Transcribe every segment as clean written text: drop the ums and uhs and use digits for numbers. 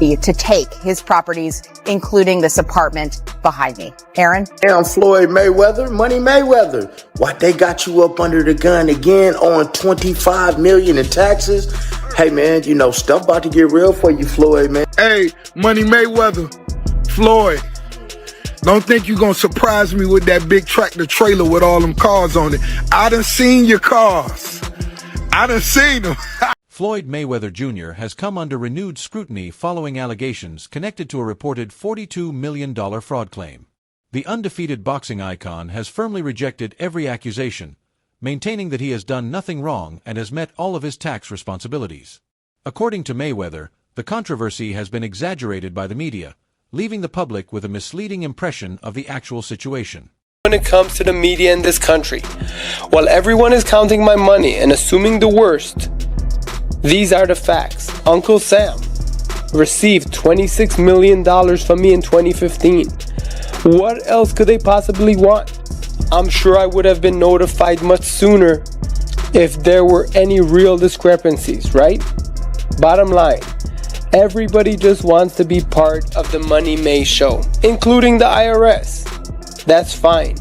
be to take his properties, including this apartment behind me. Aaron? Damn, Floyd Mayweather, Money Mayweather. What, they got you up under the gun again on $25 million in taxes? Hey, man, you know, stuff about to get real for you, Floyd, man. Hey, Money Mayweather, Floyd, don't think you gonna surprise me with that big tractor trailer with all them cars on it. I done seen your cars. I done seen them. Floyd Mayweather Jr. has come under renewed scrutiny following allegations connected to a reported $42 million fraud claim. The undefeated boxing icon has firmly rejected every accusation, maintaining that he has done nothing wrong and has met all of his tax responsibilities. According to Mayweather, the controversy has been exaggerated by the media, leaving the public with a misleading impression of the actual situation. When it comes to the media in this country, while everyone is counting my money and assuming the worst, these are the facts. Uncle Sam received $26 million from me in 2015. What else could they possibly want? I'm sure I would have been notified much sooner if there were any real discrepancies, right? Bottom line, everybody just wants to be part of the Money May show, including the IRS. That's fine.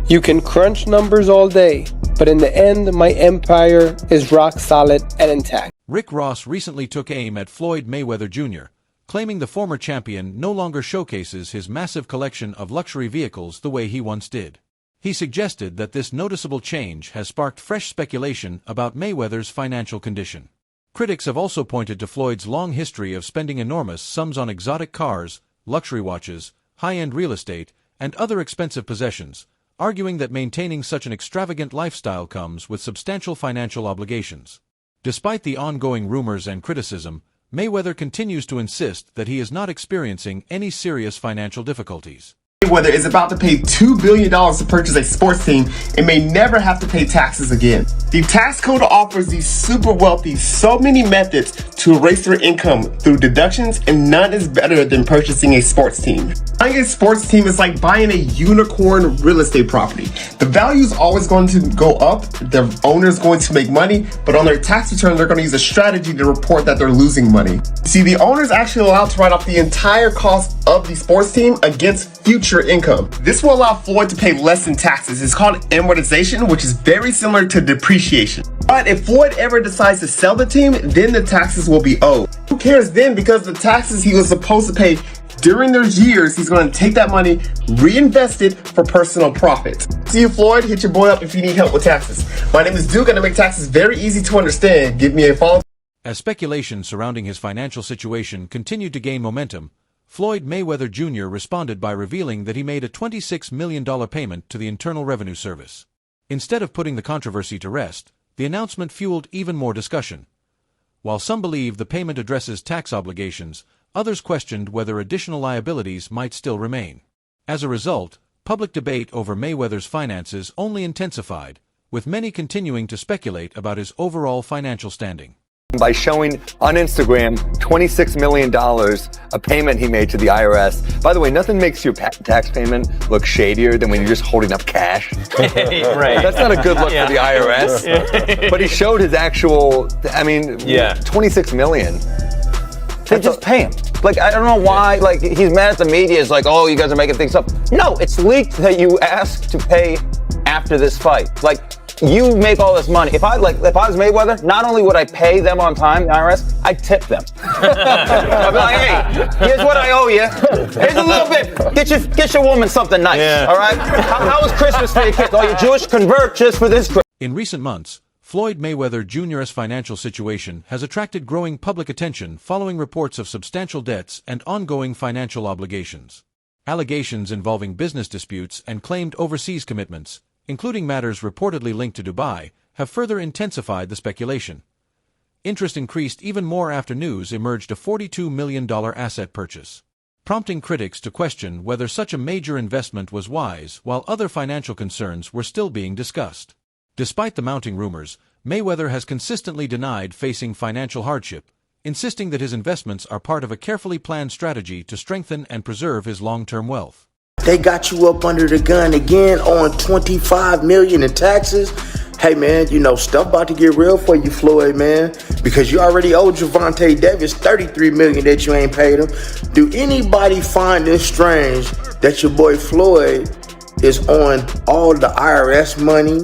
You can crunch numbers all day, but in the end, my empire is rock solid and intact. Rick Ross recently took aim at Floyd Mayweather Jr., claiming the former champion no longer showcases his massive collection of luxury vehicles the way he once did. He suggested that this noticeable change has sparked fresh speculation about Mayweather's financial condition. Critics have also pointed to Floyd's long history of spending enormous sums on exotic cars, luxury watches, high-end real estate, and other expensive possessions, arguing that maintaining such an extravagant lifestyle comes with substantial financial obligations. Despite the ongoing rumors and criticism, Mayweather continues to insist that he is not experiencing any serious financial difficulties. Mayweather is about to pay $2 billion to purchase a sports team and may never have to pay taxes again. The tax code offers these super wealthy so many methods to erase their income through deductions, and none is better than purchasing a sports team. Buying a sports team is like buying a unicorn real estate property. The value is always going to go up, the owner is going to make money, but on their tax return, they're going to use a strategy to report that they're losing money. See, the owner is actually allowed to write off the entire cost of the sports team against future income. This will allow Floyd to pay less in taxes. It's called amortization, which is very similar to depreciation. But if Floyd ever decides to sell the team, then the taxes will be owed. Who cares then? Because the taxes he was supposed to pay during those years, he's going to take that money, reinvest it for personal profit. See you, Floyd. Hit your boy up if you need help with taxes. My name is Duke, and I make taxes very easy to understand. Give me a follow. As speculation surrounding his financial situation continued to gain momentum, Floyd Mayweather Jr. responded by revealing that he made a $26 million payment to the Internal Revenue Service. Instead of putting the controversy to rest, the announcement fueled even more discussion. While some believe the payment addresses tax obligations, others questioned whether additional liabilities might still remain. As a result, public debate over Mayweather's finances only intensified, with many continuing to speculate about his overall financial standing. By showing on Instagram $26 million, a payment he made to the IRS. By the way, nothing makes your tax payment look shadier than when you're just holding up cash. Right. That's not a good look for the IRS. But he showed his actual, $26 million. They just pay him. Like, I don't know why, like, he's mad at the media. It's like, oh, you guys are making things up. No, it's leaked that you asked to pay after this fight. Like, you make all this money. If I was Mayweather, not only would I pay them on time, the IRS, I'd tip them. I'd be like, hey, here's what I owe you. Here's a little bit. Get your woman something nice, all right? How was Christmas for your kids? Oh, you're Jewish? Convert just for this Christmas. In recent months, Floyd Mayweather Jr.'s financial situation has attracted growing public attention following reports of substantial debts and ongoing financial obligations. Allegations involving business disputes and claimed overseas commitments, including matters reportedly linked to Dubai, have further intensified the speculation. Interest increased even more after news emerged a $42 million asset purchase, prompting critics to question whether such a major investment was wise while other financial concerns were still being discussed. Despite the mounting rumors, Mayweather has consistently denied facing financial hardship, insisting that his investments are part of a carefully planned strategy to strengthen and preserve his long-term wealth. They got you up under the gun again on $25 million in taxes. Hey, man, you know, stuff about to get real for you, Floyd, man, because you already owe Gervonta Davis $33 million that you ain't paid him. Do anybody find this strange that your boy Floyd is on all the IRS money,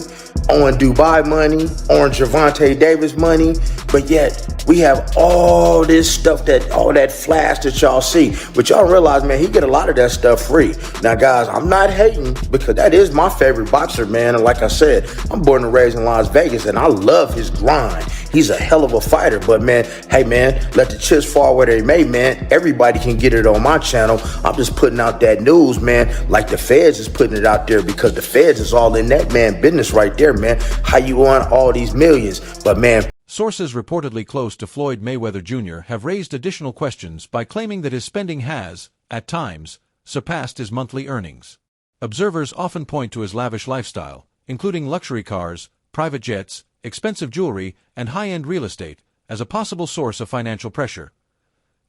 on Dubai money, on Gervonta Davis money, but yet we have all this stuff, all that flash that y'all see, but y'all realize, man, he get a lot of that stuff free. Now, guys, I'm not hating, because that is my favorite boxer, man, and like I said, I'm born and raised in Las Vegas, and I love his grind. He's a hell of a fighter, but man, hey man, let the chips fall where they may, man. Everybody can get it on my channel. I'm just putting out that news, man, like the feds is putting it out there, because the feds is all in that, man, business right there, man. How you want all these millions? But man, sources reportedly close to Floyd Mayweather Jr. have raised additional questions by claiming that his spending has, at times, surpassed his monthly earnings. Observers often point to his lavish lifestyle, including luxury cars, private jets, expensive jewelry, and high-end real estate, as a possible source of financial pressure.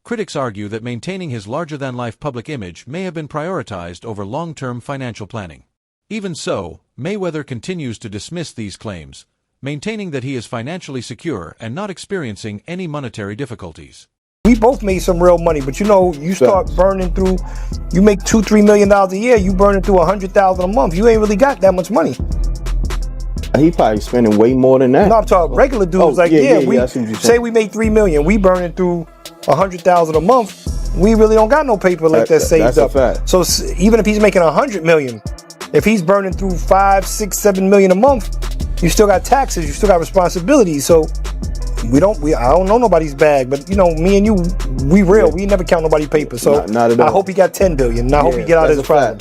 Critics argue that maintaining his larger-than-life public image may have been prioritized over long-term financial planning. Even so, Mayweather continues to dismiss these claims, maintaining that he is financially secure and not experiencing any monetary difficulties. We both made some real money, but you know, you start burning through, you make $2-3 million a year, you burning through $100,000 a month. You ain't really got that much money. He probably spending way more than that. No, I'm talking regular dudes. We say we made $3 million, we burning through $100,000 a month. We really don't got no paper like that saved up. That's a fact. So even if he's making $100 million, if he's burning through $5, $6, $7 million a month, you still got taxes, you still got responsibilities. So I don't know nobody's bag, but you know, me and you, we real. We never count nobody's paper. So not at all. I hope he got $10 billion. And I hope he get out of his problem.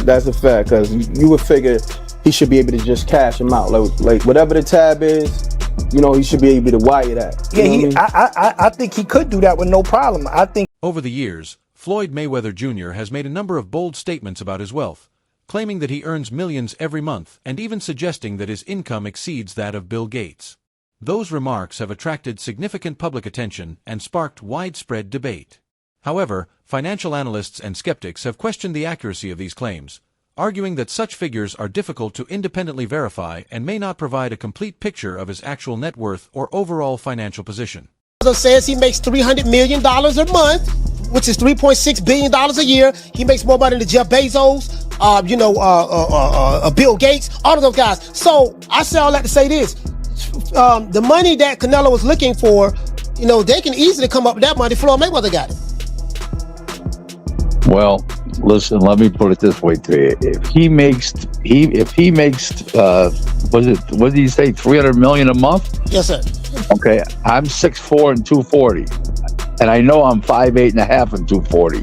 That's a fact, because you would figure he should be able to just cash him out, like whatever the tab is. You know, he should be able to wire that. I think he could do that with no problem. I think over the years, Floyd Mayweather Jr. has made a number of bold statements about his wealth, claiming that he earns millions every month and even suggesting that his income exceeds that of Bill Gates. Those remarks have attracted significant public attention and sparked widespread debate. However, financial analysts and skeptics have questioned the accuracy of these claims, arguing that such figures are difficult to independently verify and may not provide a complete picture of his actual net worth or overall financial position. Says he makes $300 million a month, which is $3.6 billion a year. He makes more money than Jeff Bezos, Bill Gates, all of those guys. So I say all that to say this. The money that Canelo was looking for, you know, they can easily come up with that money. Floyd Mayweather got it. Well, listen, let me put it this way to you. If he makes what did he say, $300 million a month? Yes, sir. Okay, I'm 6'4" and 240, and I know I'm 5'8.5" and 240.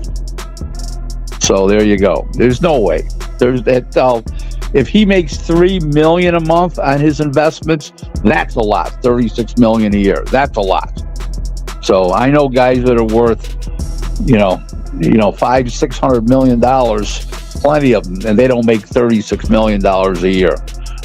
So there you go. There's no way. There's that. If he makes $3 million a month on his investments, that's a lot. $36 million a year. That's a lot. So I know guys that are worth, $500-600 million, plenty of them, and they don't make $36 million a year,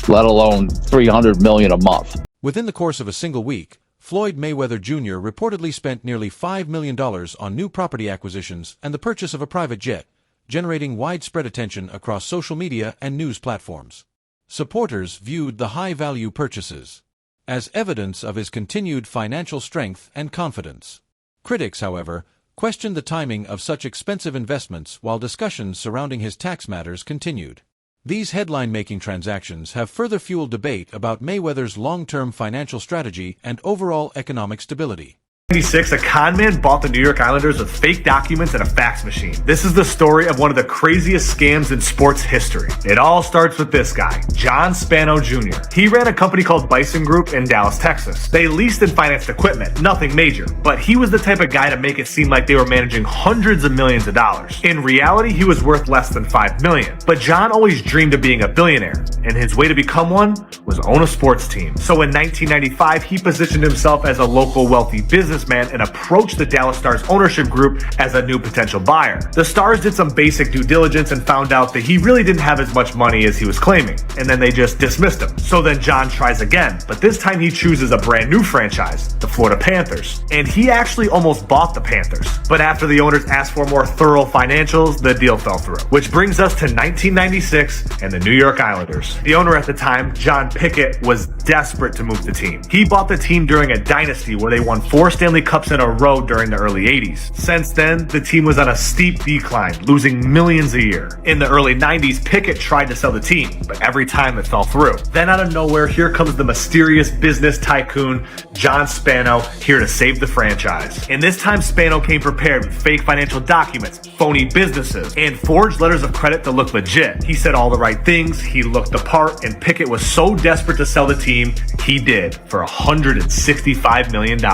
let alone $300 million a month. Within the course of a single week, Floyd Mayweather Jr. reportedly spent nearly $5 million on new property acquisitions and the purchase of a private jet, generating widespread attention across social media and news platforms. Supporters viewed the high-value purchases as evidence of his continued financial strength and confidence. Critics, however, questioned the timing of such expensive investments while discussions surrounding his tax matters continued. These headline-making transactions have further fueled debate about Mayweather's long-term financial strategy and overall economic stability. In 1996, a con man bought the New York Islanders with fake documents and a fax machine. This is the story of one of the craziest scams in sports history. It all starts with this guy, John Spano Jr. He ran a company called Bison Group in Dallas, Texas. They leased and financed equipment, nothing major, but he was the type of guy to make it seem like they were managing hundreds of millions of dollars. In reality, he was worth less than $5 million. But John always dreamed of being a billionaire, and his way to become one was own a sports team. So in 1995, he positioned himself as a local wealthy businessman businessman and approached the Dallas Stars ownership group as a new potential buyer. The Stars did some basic due diligence and found out that he really didn't have as much money as he was claiming, and then they just dismissed him. So then John tries again, but this time he chooses a brand new franchise, the Florida Panthers. And he actually almost bought the Panthers, but after the owners asked for more thorough financials, the deal fell through. Which brings us to 1996 and the New York Islanders. The owner at the time, John Pickett, was desperate to move the team. He bought the team during a dynasty where they won 4 Stanley Cups in a row during the early 80s. Since then, the team was on a steep decline, losing millions a year. In the early 90s, Pickett tried to sell the team, but every time it fell through. Then out of nowhere, here comes the mysterious business tycoon, John Spano, here to save the franchise. And this time, Spano came prepared with fake financial documents, phony businesses, and forged letters of credit that looked legit. He said all the right things, he looked the part, and Pickett was so desperate to sell the team, he did for $165 million.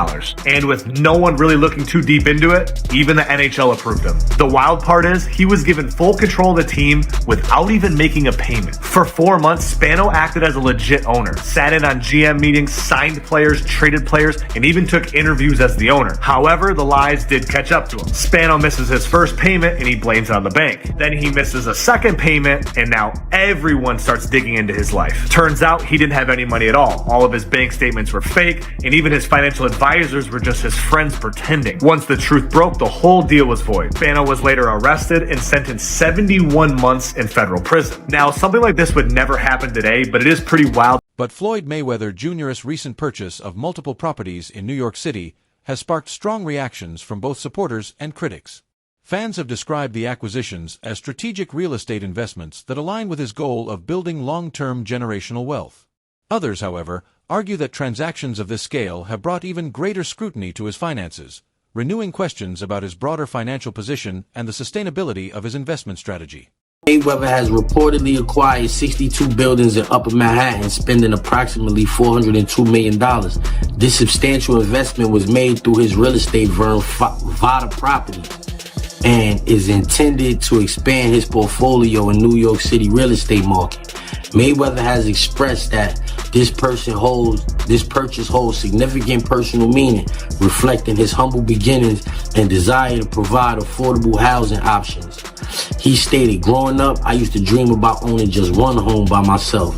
And with no one really looking too deep into it, even the NHL approved him. The wild part is, he was given full control of the team without even making a payment. For 4 months, Spano acted as a legit owner, sat in on GM meetings, signed players, traded players, and even took interviews as the owner. However, the lies did catch up to him. Spano misses his first payment and he blames it on the bank. Then he misses a second payment and now everyone starts digging into his life. Turns out he didn't have any money at all. All of his bank statements were fake and even his financial advisors were just his friends pretending. Once the truth broke, the whole deal was void. Spano was later arrested and sentenced 71 months in federal prison. Now, something like this would never happen today, but it is pretty wild. But Floyd Mayweather Jr.'s recent purchase of multiple properties in New York City has sparked strong reactions from both supporters and critics. Fans have described the acquisitions as strategic real estate investments that align with his goal of building long-term generational wealth. Others, however, argue that transactions of this scale have brought even greater scrutiny to his finances, renewing questions about his broader financial position and the sustainability of his investment strategy. Mayweather has reportedly acquired 62 buildings in Upper Manhattan, spending approximately $402 million. This substantial investment was made through his real estate firm, Vada Properties, and is intended to expand his portfolio in New York City real estate market. Mayweather has expressed that this purchase holds significant personal meaning, reflecting his humble beginnings and desire to provide affordable housing options. He stated, "Growing up, I used to dream about owning just one home by myself.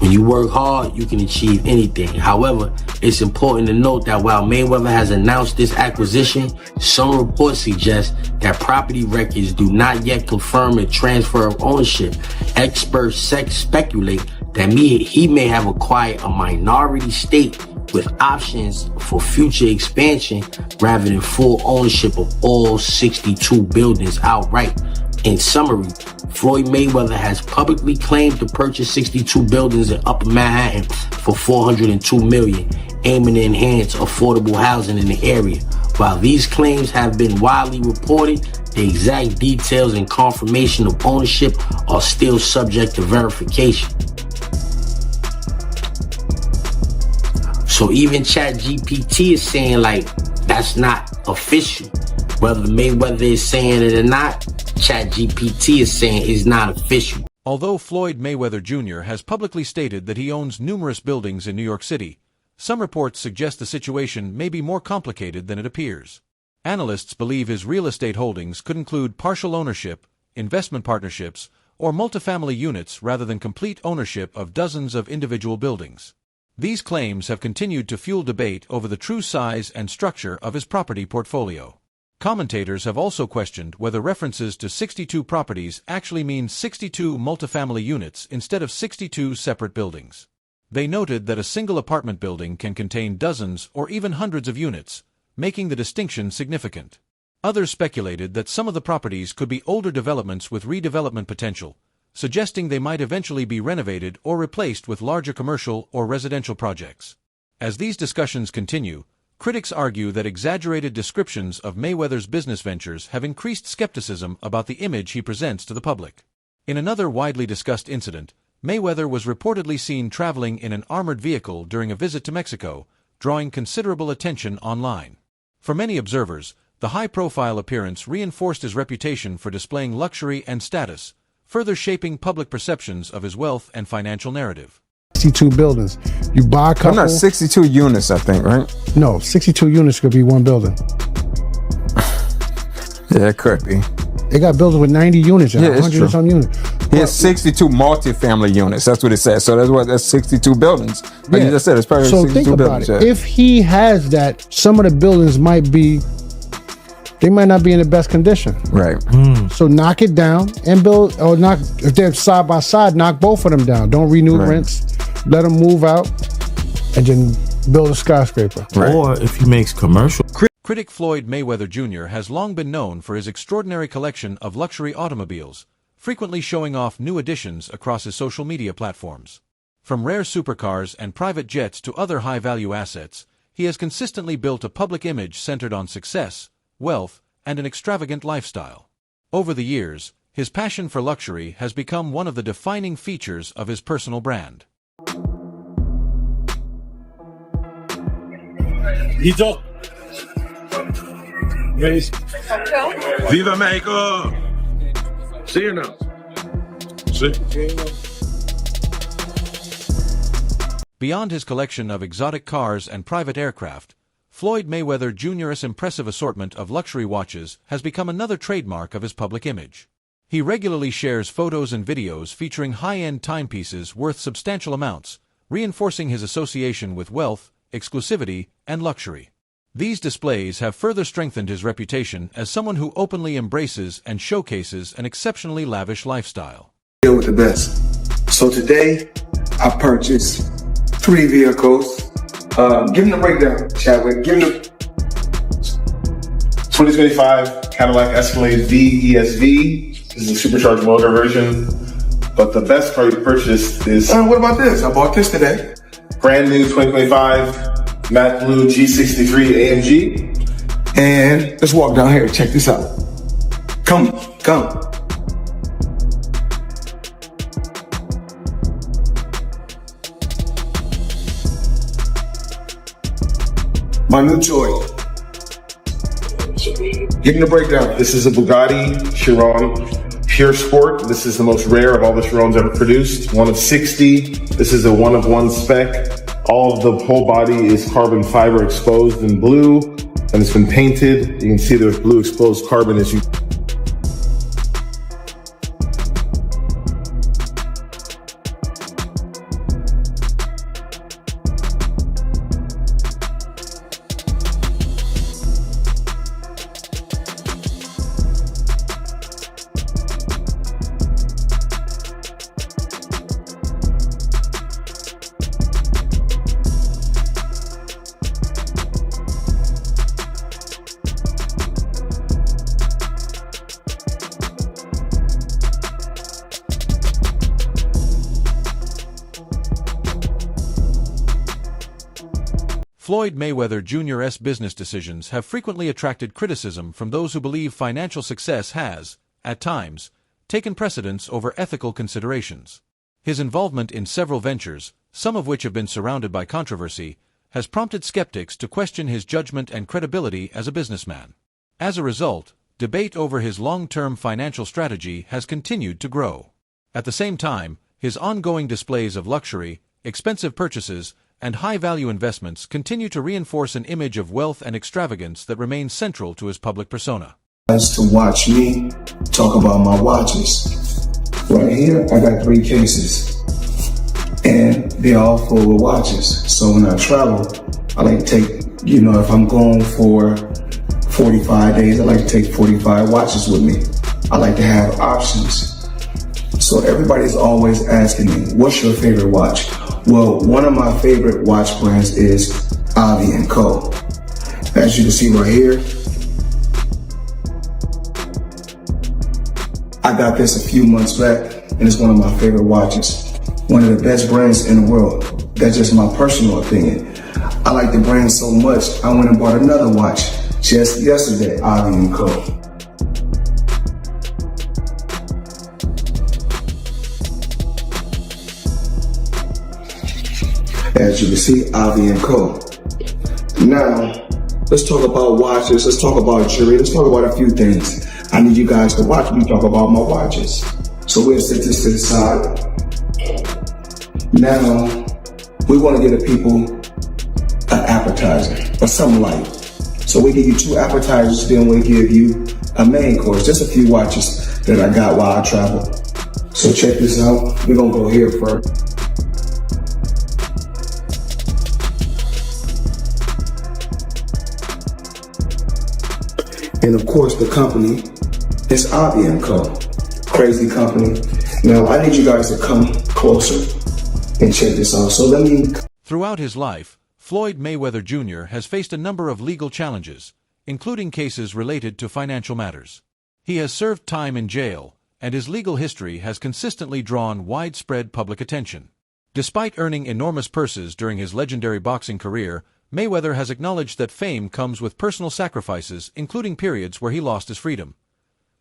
When you work hard, you can achieve anything. However, it's important to note that while Mayweather has announced this acquisition, some reports suggest that property records do not yet confirm a transfer of ownership. Experts speculate that he may have acquired a minority stake with options for future expansion rather than full ownership of all 62 buildings outright. In summary, Floyd Mayweather has publicly claimed to purchase 62 buildings in Upper Manhattan for $402 million, aiming to enhance affordable housing in the area. While these claims have been widely reported, the exact details and confirmation of ownership are still subject to verification. So even ChatGPT is saying that's not official. Whether Mayweather is saying it or not, ChatGPT is saying it's not official. Although Floyd Mayweather Jr. has publicly stated that he owns numerous buildings in New York City, some reports suggest the situation may be more complicated than it appears. Analysts believe his real estate holdings could include partial ownership, investment partnerships, or multifamily units rather than complete ownership of dozens of individual buildings. These claims have continued to fuel debate over the true size and structure of his property portfolio. Commentators have also questioned whether references to 62 properties actually mean 62 multifamily units instead of 62 separate buildings. They noted that a single apartment building can contain dozens or even hundreds of units, making the distinction significant. Others speculated that some of the properties could be older developments with redevelopment potential, suggesting they might eventually be renovated or replaced with larger commercial or residential projects. As these discussions continue, critics argue that exaggerated descriptions of Mayweather's business ventures have increased skepticism about the image he presents to the public. In another widely discussed incident, Mayweather was reportedly seen traveling in an armored vehicle during a visit to Mexico, drawing considerable attention online. For many observers, the high-profile appearance reinforced his reputation for displaying luxury and status, further shaping public perceptions of his wealth and financial narrative. 62 buildings. You buy a couple. I'm not 62 units, I think, right? No, 62 units could be one building. Yeah, it could be. They got buildings with 90 units and 100 and some units. He has 62 multifamily units. That's what it says. So that's 62 buildings. Like you just said, it's probably 62 think about buildings. it. Yeah. If he has that, some of the buildings might not be in the best condition. Right. So knock it down and build, or knock, if they're side by side, knock both of them down. Don't renew rents. Let them move out and then build a skyscraper. Or if he makes commercial. Critic Floyd Mayweather Jr. has long been known for his extraordinary collection of luxury automobiles, frequently showing off new additions across his social media platforms. From rare supercars and private jets to other high-value assets, he has consistently built a public image centered on success, wealth, and an extravagant lifestyle. Over the years, his passion for luxury has become one of the defining features of his personal brand. Hito. Viva Mexico! See you now. See? Beyond his collection of exotic cars and private aircraft, Floyd Mayweather Jr.'s impressive assortment of luxury watches has become another trademark of his public image. He regularly shares photos and videos featuring high-end timepieces worth substantial amounts, reinforcing his association with wealth, exclusivity, and luxury. These displays have further strengthened his reputation as someone who openly embraces and showcases an exceptionally lavish lifestyle. Deal with the best. So today, I purchased 3 vehicles. Give them the breakdown, Chadwick. Give them the 2025 Cadillac Escalade V ESV. This is a supercharged motor version. But the best car you purchased is... what about this? I bought this today. Brand new 2025 matte blue G63 AMG. And let's walk down here and check this out. Come. My new toy. Give me the breakdown. This is a Bugatti Chiron Pure Sport. This is the most rare of all the Chirons ever produced. One of 60. This is a one-of-one spec. All of the whole body is carbon fiber exposed in blue, and it's been painted. You can see there's blue exposed carbon as you... Floyd Mayweather Jr.'s business decisions have frequently attracted criticism from those who believe financial success has, at times, taken precedence over ethical considerations. His involvement in several ventures, some of which have been surrounded by controversy, has prompted skeptics to question his judgment and credibility as a businessman. As a result, debate over his long-term financial strategy has continued to grow. At the same time, his ongoing displays of luxury, expensive purchases, and high-value investments continue to reinforce an image of wealth and extravagance that remains central to his public persona. To watch me talk about my watches. Right here, I got 3 cases, and they're all full of watches. So when I travel, I like to take, if I'm going for 45 days, I like to take 45 watches with me. I like to have options. So everybody's always asking me, what's your favorite watch? Well, one of my favorite watch brands is &Co. As you can see right here, I got this a few months back, and it's one of my favorite watches. One of the best brands in the world. That's just my personal opinion. I like the brand so much, I went and bought another watch just yesterday, &Co. As you can see, &Co. Now, let's talk about watches, let's talk about jewelry, let's talk about a few things. I need you guys to watch me talk about my watches. So we'll set this to the side. Now, we want to give the people an appetizer or something light. So we give you 2 appetizers, then we give you a main course. Just a few watches that I got while I travel. So check this out. We're gonna go here first. And of course the company is Avi & Co. Crazy company. Now I need you guys to come closer and check this out. So let me... Throughout his life, Floyd Mayweather Jr. has faced a number of legal challenges, including cases related to financial matters. He has served time in jail, and his legal history has consistently drawn widespread public attention. Despite earning enormous purses during his legendary boxing career, Mayweather has acknowledged that fame comes with personal sacrifices, including periods where he lost his freedom.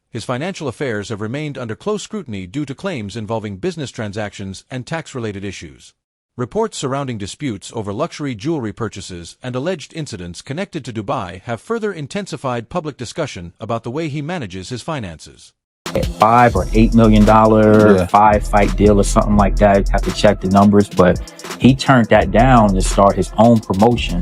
His financial affairs have remained under close scrutiny due to claims involving business transactions and tax-related issues. Reports surrounding disputes over luxury jewelry purchases and alleged incidents connected to Dubai have further intensified public discussion about the way he manages his finances. $5 or $8 million 5-fight deal or something like that. You'd have to check the numbers, but he turned that down to start his own promotion.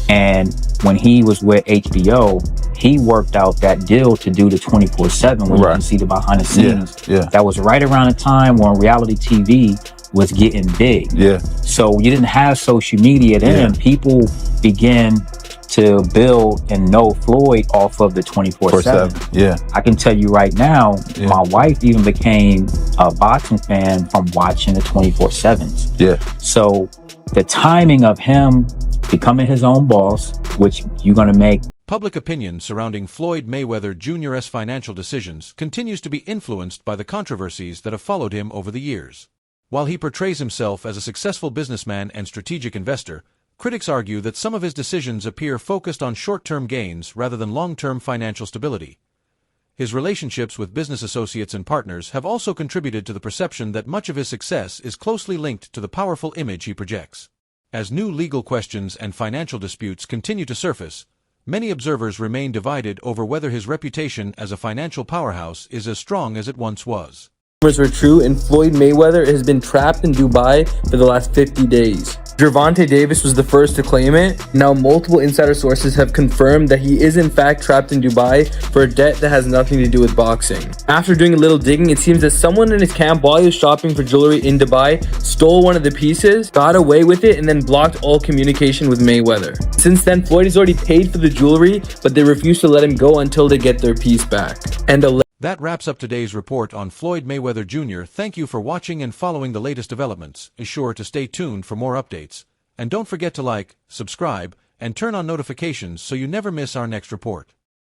And when he was with HBO, he worked out that deal to do the 24/7 when you can see the behind the scenes. That was right around the time when reality TV was getting big. So you didn't have social media then. People began to build and know Floyd off of the 24/7. I can tell you right now, my wife even became a boxing fan from watching the 24/7s. So the timing of him becoming his own boss, which you're going to make. Public opinion surrounding Floyd Mayweather Jr.'s financial decisions continues to be influenced by the controversies that have followed him over the years. While he portrays himself as a successful businessman and strategic investor, critics argue that some of his decisions appear focused on short-term gains rather than long-term financial stability. His relationships with business associates and partners have also contributed to the perception that much of his success is closely linked to the powerful image he projects. As new legal questions and financial disputes continue to surface, many observers remain divided over whether his reputation as a financial powerhouse is as strong as it once was. Rumors are true, and Floyd Mayweather has been trapped in Dubai for the last 50 days. Gervonta Davis was the first to claim it. Now multiple insider sources have confirmed that he is in fact trapped in Dubai for a debt that has nothing to do with boxing. After doing a little digging, it seems that someone in his camp while he was shopping for jewelry in Dubai stole one of the pieces, got away with it, and then blocked all communication with Mayweather. Since then, Floyd has already paid for the jewelry, but they refuse to let him go until they get their piece back. That wraps up today's report on Floyd Mayweather Jr. Thank you for watching and following the latest developments. Be sure to stay tuned for more updates. And don't forget to like, subscribe, and turn on notifications so you never miss our next report.